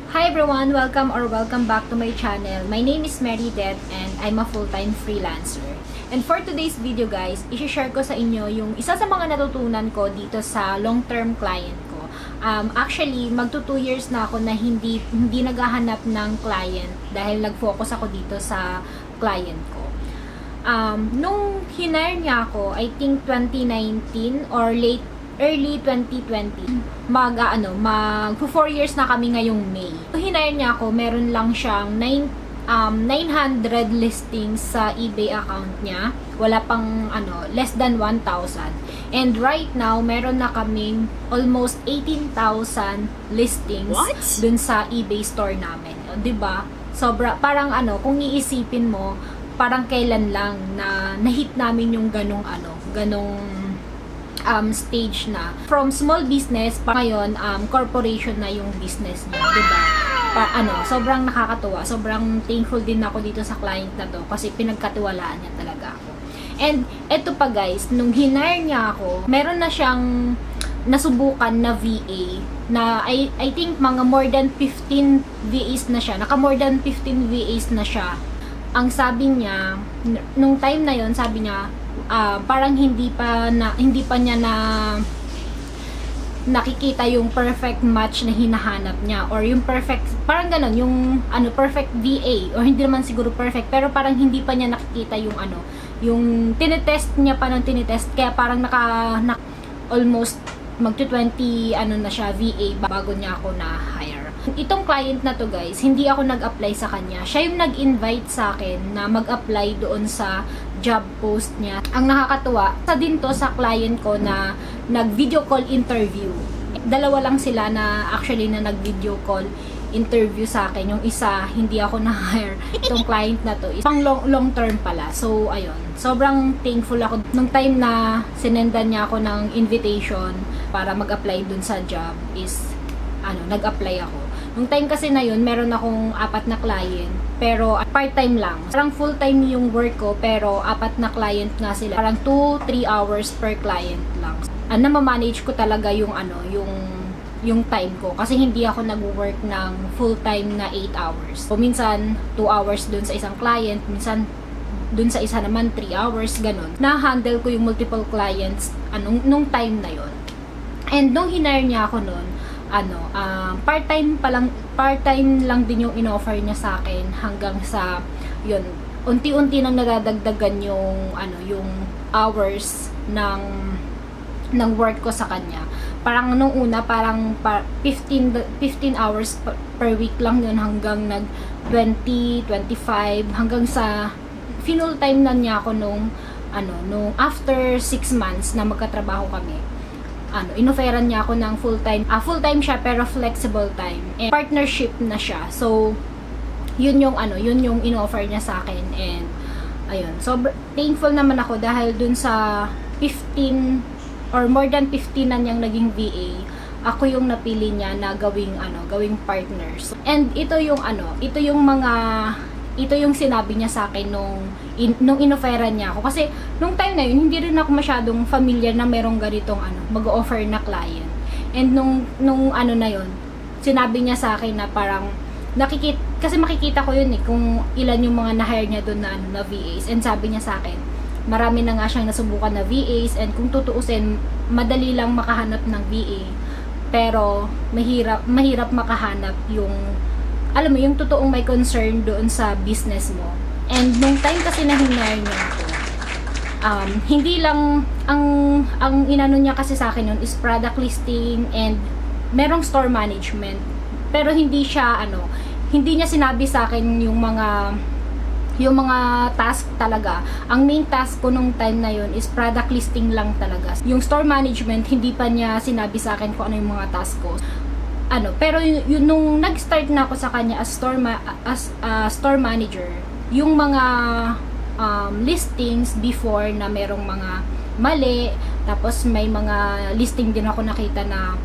Hi everyone! Welcome back to my channel. My name is Mary Det and I'm a full-time freelancer. And for today's video guys, i-share ko sa inyo yung isa sa mga natutunan ko dito sa long-term client ko. Actually, magto 2 years na ako na hindi naghahanap ng client dahil nag-focus ako dito sa client ko. Nung hinire niya ako, I think 2019 or early 2020, mag 4 years na kami ngayong May. Hinire niya ako, meron lang siyang 900 listings sa eBay account niya. Wala pang less than 1,000. And right now, meron na kaming almost 18,000 listings dun sa eBay store namin. 'Di ba? Sobra, parang kung iisipin mo, parang kailan lang na na-hit namin yung ganong stage na. From small business, pa ngayon, corporation na yung business niya, diba? Sobrang nakakatuwa. Sobrang thankful din ako dito sa client na to kasi pinagkatiwalaan niya talaga ako. And eto pa guys, nung hinire niya ako, meron na siyang nasubukan na VA na I think mga more than 15 VAs na siya. Naka more than 15 VAs na siya. Ang sabi niya, nung time na yon, sabi niya, parang hindi pa niya na nakikita yung perfect match na hinahanap niya or yung perfect, parang ganon, yung perfect VA, or hindi naman siguro perfect, pero parang hindi pa niya nakikita yung yung tinetest niya pa ng tinetest, kaya parang almost magto-20 na siya VA bago niya ako na-hire. Itong client na to guys, hindi ako nag-apply sa kanya. Siya yung nag-invite sa akin na mag-apply doon sa job post niya. Ang nakakatuwa, isa din to sa client ko na nag-video call interview. Dalawa lang sila na actually na nag-video call interview sa akin. Yung isa, hindi ako na-hire. Itong client na to, isang long term pala. So, ayun. Sobrang thankful ako. Nung time na sinendan niya ako ng invitation para mag-apply dun sa job is, nag-apply ako. Nung time kasi na yun, meron akong 4 na client, pero part-time lang. Parang full-time yung work ko, pero 4 na client nga sila. Parang 2-3 hours per client lang. Ma-manage ko talaga yung yung time ko. Kasi hindi ako nag-work ng full-time na 8 hours. So, minsan, 2 hours dun sa isang client, minsan, dun sa isa naman, 3 hours, ganun. Na-handle ko yung multiple clients nung time na yon. And nung hinire niya ako nun, part-time lang din yung in-offer niya sa akin hanggang sa yun, unti-unti nang nadadagdagan yung yung hours ng work ko sa kanya. Parang nung una, parang 15 hours per week lang yun hanggang nag 20, 25, hanggang sa full time na niya ako nung after 6 months na magkatrabaho kami. Inofferan niya ako ng full-time siya pero flexible time. And partnership na siya. So, yun yung in-offer niya sa akin. And, ayun. So, thankful naman ako dahil dun sa 15 or more than 15 na niyang naging VA, ako yung napili niya na gawing partners. And ito yung sinabi niya sa akin nung inofferan niya ako. Kasi nung time na yun, hindi rin ako masyadong familiar na merong ganitong mag-offer na client. And nung na yun, sinabi niya sa akin na parang kasi makikita ko yun kung ilan yung mga na-hire niya doon na VAs. And sabi niya sa akin, marami na nga siyang nasubukan na VAs, and kung tutuusin, madali lang makahanap ng VA. Pero mahirap makahanap yung yung totoong may concern doon sa business mo. And nung time kasi na hinire niya ako, hindi lang, ang inano niya kasi sa akin nun is product listing and merong store management. Pero hindi niya sinabi sa akin yung mga task talaga. Ang main task ko nung time na yun is product listing lang talaga. Yung store management, hindi pa niya sinabi sa akin kung ano yung mga task ko. Pero yun, nung nag-start na ako sa kanya as store manager, yung mga listings before na merong mga mali, tapos may mga listing din ako nakita na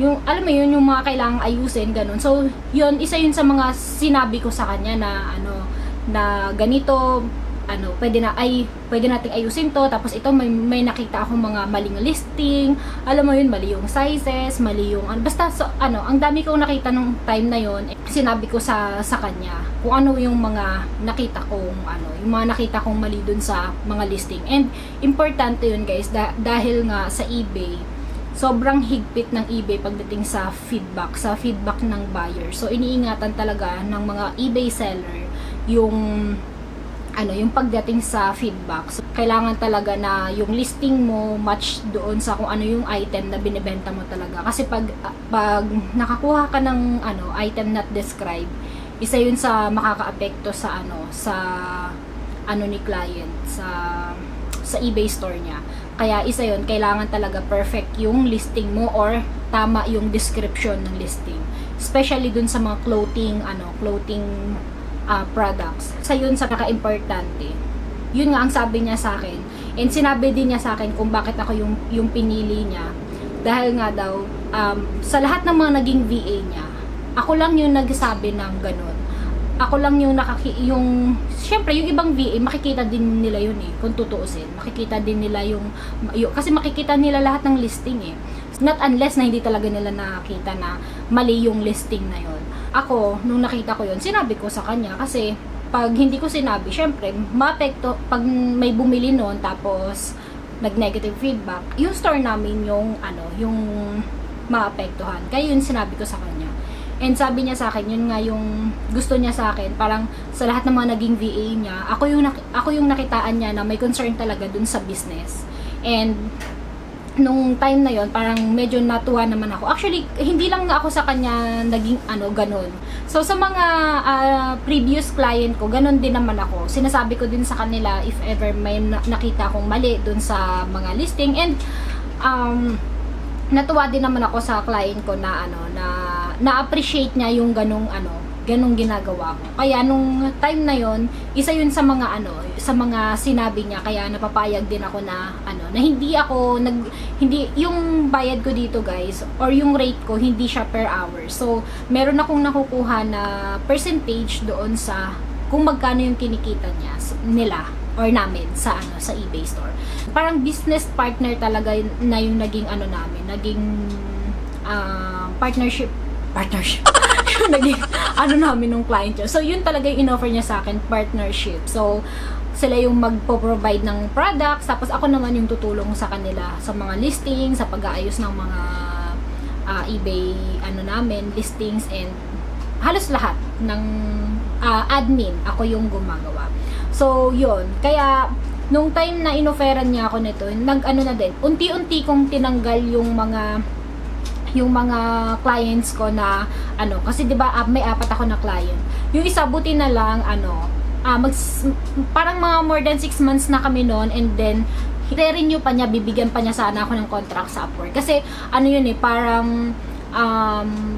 yung yung mga kailangang ayusin, ganun. So yun, isa yun sa mga sinabi ko sa kanya na na ganito pwede nating ayusin to, tapos ito may nakita akong mga maling listing, alam mo yun, mali yung sizes, mali yung basta ang dami kong nakita nung time na yon. Sinabi ko sa kanya kung ano yung mga nakita kong mali dun sa mga listing. And importante yun guys, dahil nga sa eBay, sobrang higpit ng eBay pagdating sa feedback ng buyer. So iniingatan talaga ng mga eBay seller yung pagdating sa feedback. So, kailangan talaga na yung listing mo match doon sa kung ano yung item na binebenta mo talaga. Kasi pag nakakuha ka ng item not described, isa yun sa makakaapekto sa ni client sa eBay store niya. Kaya isa yun, kailangan talaga perfect yung listing mo or tama yung description ng listing. Especially dun sa mga clothing products. Sa yun sa pinaka-importante. Yun nga ang sabi niya sa akin. And sinabi din niya sa akin kung bakit ako yung pinili niya. Dahil nga daw, sa lahat ng mga naging VA niya, ako lang yung nagsabi ng ganun. Ako lang yung syempre yung ibang VA, makikita din nila yun kung tutuusin. Makikita din nila kasi makikita nila lahat ng listing Not unless na hindi talaga nila nakita na mali yung listing na yun. Ako, nung nakita ko yun, sinabi ko sa kanya kasi pag hindi ko sinabi, syempre, maapekto pag may bumili noon tapos nag-negative feedback, yung store namin yung maapektuhan. Kaya yun sinabi ko sa kanya. And sabi niya sa akin, yun nga yung gusto niya sa akin, parang sa lahat ng mga naging VA niya, ako yung nakitaan niya na may concern talaga dun sa business. And nung time na yon, parang medyo natuwa naman ako. Actually, hindi lang ako sa kanya naging ganun. So sa mga previous client ko, ganun din naman ako. Sinasabi ko din sa kanila if ever may nakita akong mali dun sa mga listing. And natuwa din naman ako sa client ko na na-appreciate niya yung ganung ginagawa ko. Kaya nung time na yon, isa yun sa mga sinabi niya, kaya napapayag din ako na hindi yung bayad ko dito guys or yung rate ko hindi siya per hour. So meron akong nakukuha na percentage doon sa kung magkano yung kinikita nila or namin sa eBay store. Parang business partner talaga na yung naging naging partnership yung naging namin ng client niya. So yun talaga yung in-offer niya sa akin, partnership. So sila yung magpo-provide ng products, tapos ako naman yung tutulong sa kanila sa mga listings, sa pag-aayos ng mga eBay namin, listings, and halos lahat ng admin, ako yung gumagawa. So yun, kaya nung time na inoferan niya ako nito, na din, unti-unti kong tinanggal yung mga clients ko na kasi 'di ba may 4 ako na client. Yung isa buti na lang parang mga more than 6 months na kami noon, and then i-renew pa niya, bibigyan pa niya sana ako ng contract sa Upwork. Kasi parang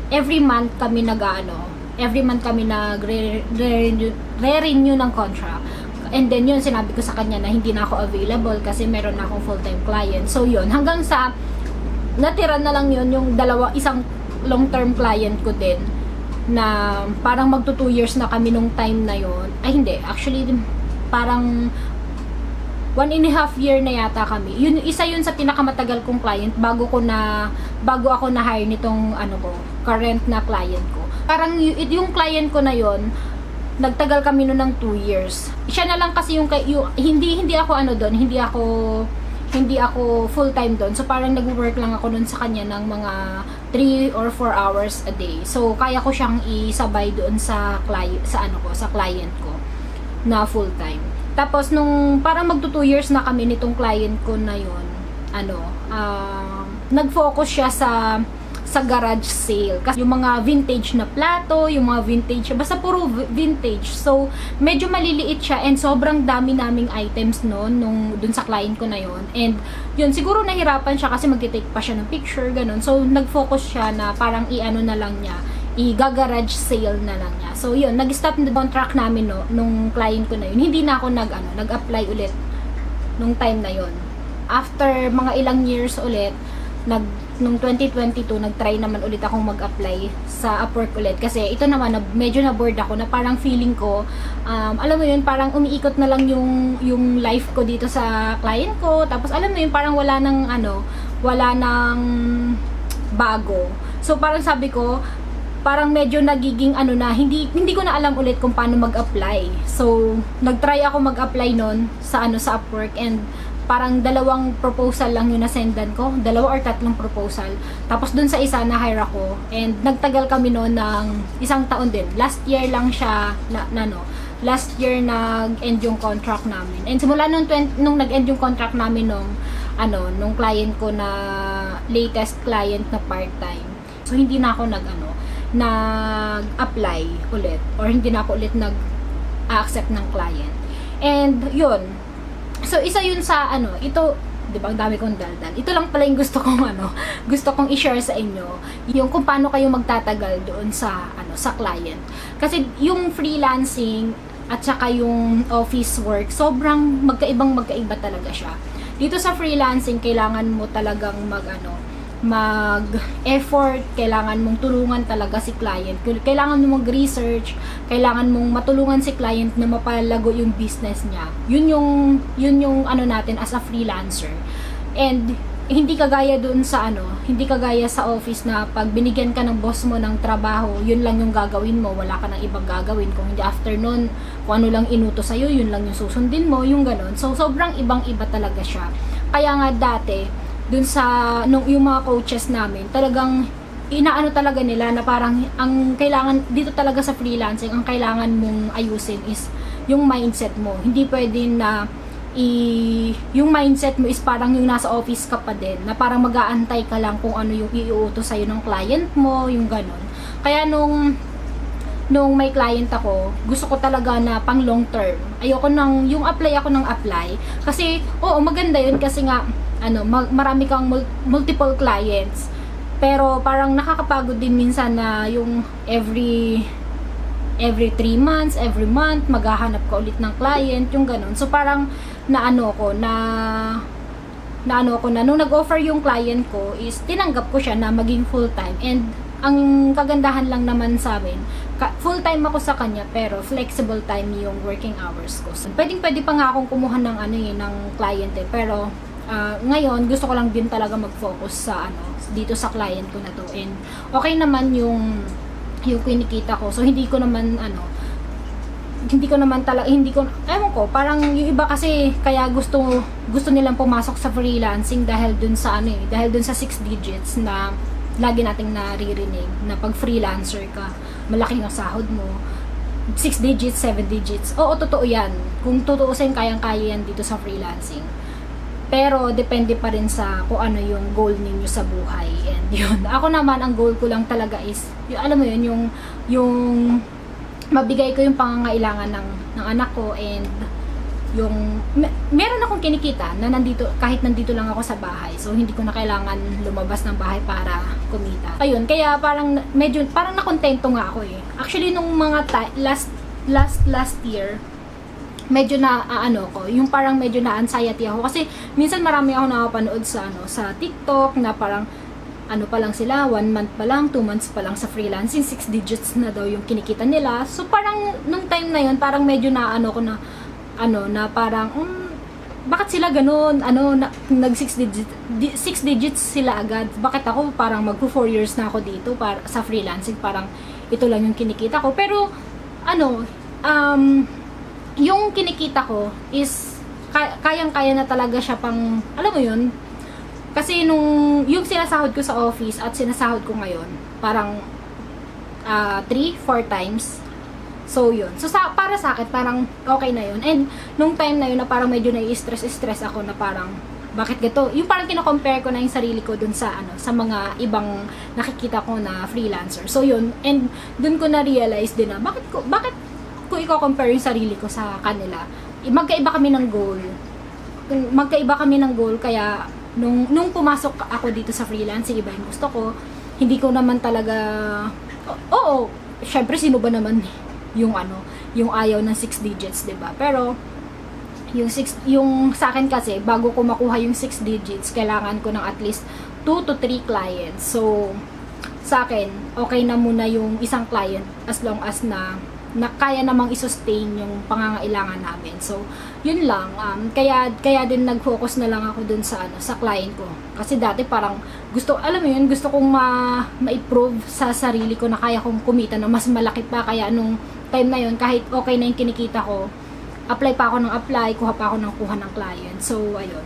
every month kami nag-re-renew ng contract. And then yun, sinabi ko sa kanya na hindi na ako available kasi meron na akong full-time client. So yun, hanggang sa natira na lang yun yung isang long-term client ko din na parang magto 2 years na kami nung time na yun. Ay hindi, actually parang 1.5 year na yata kami. Isa yun sa pinakamatagal kong client bago ako na-hire nitong current na client ko. Parang yung client ko na yun, nagtagal kami noon ng 2 years. Siya na lang kasi yung hindi ako doon, hindi ako full time doon. So parang nag-work lang ako doon sa kanya ng mga 3 or 4 hours a day. So kaya ko siyang isabay doon sa client ko na full time. Tapos nung parang magto 2 years na kami nitong client ko na yun, nag-focus siya sa garage sale. Kasi yung mga vintage na plato, yung mga vintage, basta puro vintage. So, medyo maliliit siya and sobrang dami naming items noon dun sa client ko na yon. And yun, siguro nahirapan siya kasi magti-take pa siya ng picture, ganun. So, nag-focus siya na parang na lang niya, i-garage sale na lang niya. So, yun, nag-stop na contract namin nung client ko na yun. Hindi na ako nag-apply ulit nung time na yun. After mga ilang years ulit, nung 2022, nag-try naman ulit akong mag-apply sa Upwork ulit. Kasi ito naman, medyo na-bored ako na parang feeling ko, alam mo yun, parang umiikot na lang yung life ko dito sa client ko. Tapos alam mo yun, parang wala nang bago. So parang sabi ko, parang medyo nagiging hindi ko na alam ulit kung paano mag-apply. So nag-try ako mag-apply noon sa sa Upwork, and parang 2 proposal lang yung nasendan ko, 2 or 3 proposal. Tapos dun sa isa na hire ako, and nagtagal kami noon ng 1 taon din. Last year lang siya last year nag-end yung contract namin. And simula nung nag-end yung contract namin nung client ko na latest client na part-time. So hindi na ako nag-apply ulit, or hindi na ako ulit nag-accept ng client. And yun. So isa yun sa ito, 'di ba, ang dami kong daldal. Ito lang pala yung gusto kong i-share sa inyo, yung kung paano kayo magtatagal doon sa sa client. Kasi yung freelancing at saka yung office work, sobrang magkaiba talaga siya. Dito sa freelancing, kailangan mo talagang mag-effort, kailangan mong tulungan talaga si client, kailangan mong mag-research, kailangan mong matulungan si client na mapalago yung business niya. Yun yung natin as a freelancer. And hindi kagaya doon sa hindi kagaya sa office na pag binigyan ka ng boss mo ng trabaho, yun lang yung gagawin mo, wala ka nang ibang gagawin. Kung hindi after nun, kung ano lang inutos sa'yo, yun lang yung susundin mo, yung ganon. So sobrang ibang-iba talaga siya. Kaya nga dati, dun sa yung mga coaches namin, talagang talaga nila na parang ang kailangan dito talaga sa freelancing, ang kailangan mong ayusin is yung mindset mo. Hindi pwede na yung mindset mo is parang yung nasa office ka pa din, na parang mag-aantay ka lang kung ano yung iuutos sa'yo ng client mo, yung ganon. Kaya nung may client ako, gusto ko talaga na pang long term. Ayoko yung apply ako ng apply. Kasi, oo, maganda yun kasi nga, marami kang multiple clients. Pero parang nakakapagod din minsan na yung every 3 months, every month, maghahanap ka ulit ng client, yung ganun. So parang nung nag-offer yung client ko is tinanggap ko siya na maging full-time. And ang kagandahan lang naman sa amin, full-time ako sa kanya pero flexible time yung working hours ko. So, pwede pa nga akong kumuha ng ng client pero ngayon gusto ko lang din talaga mag-focus sa dito sa client ko na to. And okay naman yung kinikita ko. So hindi ko naman ewan ko, parang yung iba kasi kaya gusto nilang pumasok sa freelancing dahil dun sa dahil dun sa 6 digits na lagi nating naririnig na pag freelancer ka, malaki ang sahod mo. 6 digits, 7 digits. Oo, totoo yan. Kung tutuusin, kayang-kaya yan dito sa freelancing. Pero depende pa rin sa kung ano yung goal ninyo sa buhay. And yun, ako naman ang goal ko lang talaga is alam mo yun, yung mabigay ko yung pangangailangan ng anak ko, and yung meron akong kinikita na kahit nandito lang ako sa bahay. So hindi ko na kailangan lumabas ng bahay para kumita. Ayun, kaya parang nakontento nga ako eh. Actually nung mga last year, medyo yung parang medyo na-anxiety ako kasi minsan marami ako nakapanood sa TikTok na parang pa lang sila, 1 month pa lang, 2 months pa lang sa freelancing, 6 digits na daw yung kinikita nila. So parang nung time na yun, parang medyo na parang bakit sila ganun, nag 6 digits sila agad. Bakit ako parang mag 4 years na ako dito para sa freelancing, parang ito lang yung kinikita ko. Pero yung kinikita ko is kayang-kaya na talaga siya pang, alam mo yun, kasi yung sinasahod ko sa office at sinasahod ko ngayon, parang 3-4 times. So yun. So para sa akin, parang okay na yun. And nung time na yun na parang medyo nai-stress ako na parang, bakit gato? Yung parang kino-compare ko na yung sarili ko dun sa sa mga ibang nakikita ko na freelancer. So yun. And dun ko na-realize din na, bakit ko i-compare yung sarili ko sa kanila? Magkaiba kami ng goal. Kaya nung pumasok ako dito sa freelancing, iba yung gusto ko. Hindi ko naman talaga, oo, syempre sino ba naman yung ayaw ng 6 digits, 'di ba? Pero yung sa akin kasi, bago ko makuha yung 6 digits, kailangan ko ng at least 2 to 3 clients. So, sa akin, okay na muna yung isang client as long as na kaya namang i-sustain yung pangangailangan namin. So, yun lang. Kaya din nag-focus na lang ako dun sa sa client ko. Kasi dati parang alam mo yun, gusto kong ma-improve sa sarili ko na kaya kong kumita na mas malaki pa. Kaya nung time na yun, kahit okay na yung kinikita ko, apply pa ako ng apply, kuha pa ako ng kuha ng client. So, ayun.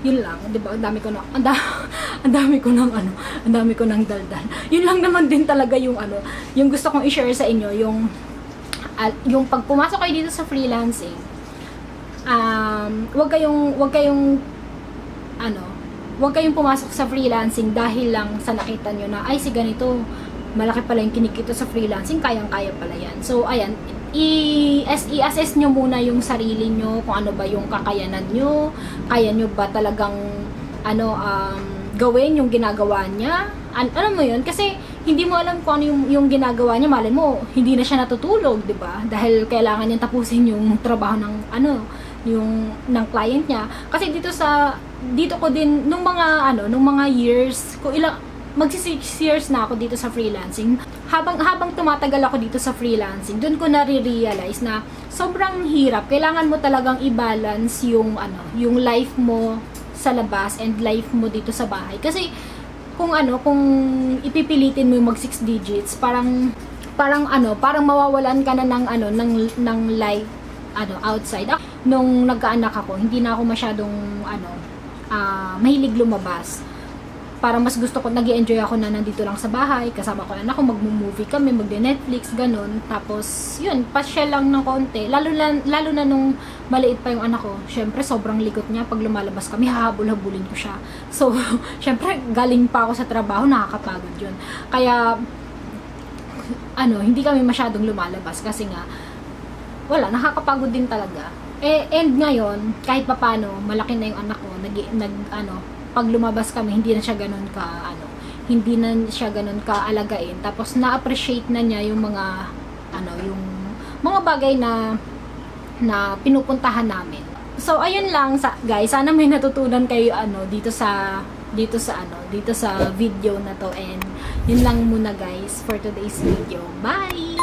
Yun lang, 'di ba? Ang dami ko ng daldal. Yun lang naman din talaga yung yung gusto kong i-share sa inyo, yung pag pumasok kayo dito sa freelancing, wag kayong pumasok sa freelancing dahil lang sa nakita nyo na ay si ganito malaki pala yung kinikita sa freelancing, kayang-kaya pala yan. So ayan, i-assess nyo muna yung sarili nyo, kung ano ba yung kakayanan nyo, kaya nyo ba talagang gawin yung ginagawa niya. Alam mo yun, kasi hindi mo alam kung ano yung ginagawa niya, malay mo hindi na siya natutulog, 'di ba? Dahil kailangan niyang tapusin yung trabaho ng ng client niya. Kasi dito ko din nung mga years ko, magsi 6 years na ako dito sa freelancing. Habang tumatagal ako dito sa freelancing, doon ko na-realize na sobrang hirap. Kailangan mo talagang i-balance yung life mo sa labas and life mo dito sa bahay. Kasi kung ipipilitin mo yung mag 6 digits, parang mawawalan ka na ng life outside. Nung nagkaanak ako, hindi na ako masyadong mahilig lumabas. Parang mas gusto ko, nag-i-enjoy ako na nandito lang sa bahay, kasama ko anak ko, magmo-movie kami, magde-Netflix, ganun. Tapos, yun, pasyal lang ng konti. Lalo na nung maliit pa yung anak ko, syempre, sobrang likot niya. Pag lumalabas kami, hahabol-habulin ko siya. So, syempre, galing pa ako sa trabaho, nakakapagod yun. Kaya, hindi kami masyadong lumalabas kasi nga, wala, nakakapagod din talaga. And ngayon, kahit papano, malaki na yung anak ko, pag lumabas kami, hindi na siya ganun kaalagain. Tapos na-appreciate na niya yung mga yung mga bagay na pinupuntahan namin. So ayun lang guys, sana may natutunan kayo dito sa video na to, and yun lang muna guys for today's video. Bye.